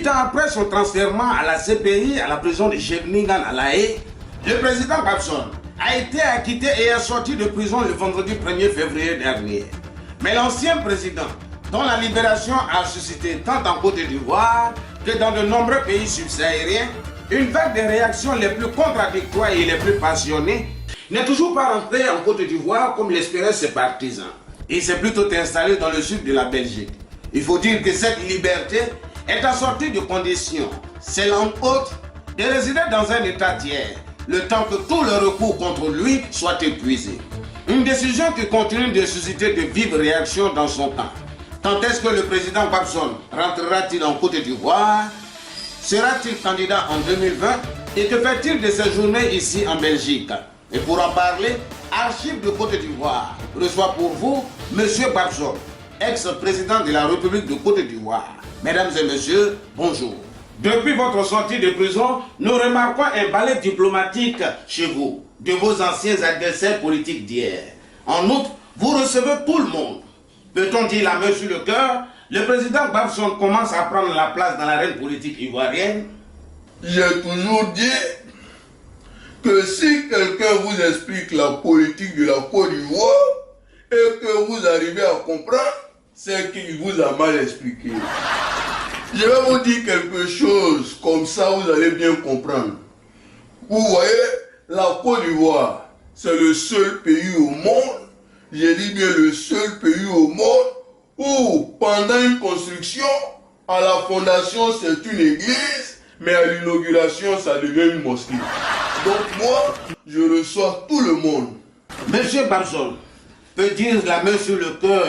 8 ans après son transfert à la CPI, à la prison de Scheveningen à La Haye, le président Babson a été acquitté et est sorti de prison le vendredi 1er février dernier. Mais l'ancien président, dont la libération a suscité tant en Côte d'Ivoire que dans de nombreux pays subsahariens, une vague de réactions les plus contradictoires et les plus passionnées, n'est toujours pas rentré en Côte d'Ivoire comme l'espéraient ses partisans. Il s'est plutôt installé dans le sud de la Belgique. Il faut dire que cette liberté est assortie de conditions, c'est entre autres de résider dans un état tiers, le temps que tout le recours contre lui soit épuisé. Une décision qui continue de susciter de vives réactions dans son camp. Quand est-ce que le président Babson rentrera-t-il en Côte d'Ivoire? Sera-t-il candidat en 2020? Et que fait-il de ses journées ici en Belgique? Et pour en parler, Archives de Côte d'Ivoire reçoit pour vous M. Babson, ex-président de la République de Côte d'Ivoire. Mesdames et messieurs, bonjour. Depuis votre sortie de prison, nous remarquons un balai diplomatique chez vous, de vos anciens adversaires politiques d'hier. En outre, vous recevez tout le monde. Peut-on dire la main sur le cœur, le président Babson commence à prendre la place dans l'arène politique ivoirienne? J'ai toujours dit que si quelqu'un vous explique la politique de la Côte d'Ivoire et que vous arrivez à comprendre, c'est qu'il vous a mal expliqué. Je vais vous dire quelque chose, comme ça vous allez bien comprendre. Vous voyez, la Côte d'Ivoire, c'est le seul pays au monde, j'ai dit bien le seul pays au monde, où pendant une construction, à la fondation c'est une église, mais à l'inauguration ça devient une mosquée. Donc moi, je reçois tout le monde. Monsieur Babson peut dire la main sur le cœur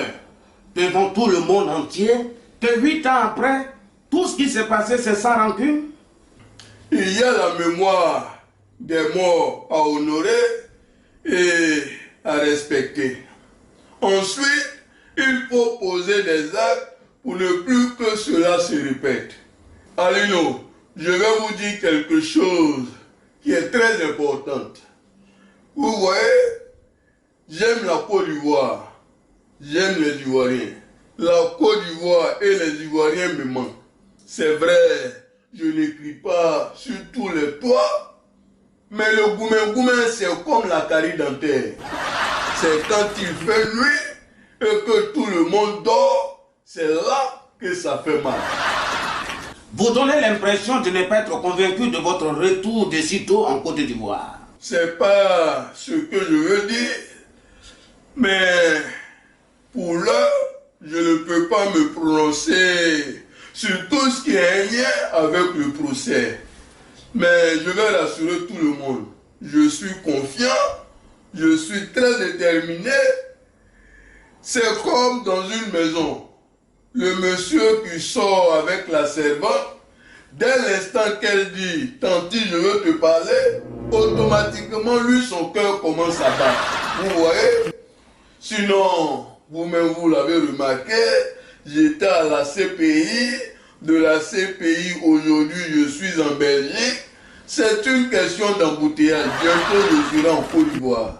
devant tout le monde entier que 8 ans après, tout ce qui s'est passé c'est sans rancune? Il y a la mémoire des morts à honorer et à respecter. Ensuite, il faut poser des actes pour ne plus que cela se répète. Alino, je vais vous dire quelque chose qui est très important. Vous voyez, j'aime la Côte d'Ivoire, j'aime les Ivoiriens. La Côte d'Ivoire et les Ivoiriens me manquent. C'est vrai, je n'écris pas sur tous les toits, mais le goumé c'est comme la carie dentaire. C'est quand il fait nuit et que tout le monde dort, c'est là que ça fait mal. Vous donnez l'impression de ne pas être convaincu de votre retour de sitôt en Côte d'Ivoire. C'est pas ce que je veux dire, mais pour l'heure, je ne peux pas me prononcer sur tout ce qui est un lien avec le procès. Mais je vais rassurer tout le monde. Je suis confiant, je suis très déterminé. C'est comme dans une maison. Le monsieur qui sort avec la servante, dès l'instant qu'elle dit « Tanti, je veux te parler », automatiquement, lui, son cœur commence à battre. Vous voyez? Sinon, vous-même, vous l'avez remarqué, j'étais à la CPI. De la CPI, aujourd'hui, je suis en Belgique. C'est une question d'embouteillage. Bientôt, je serai en Côte d'Ivoire.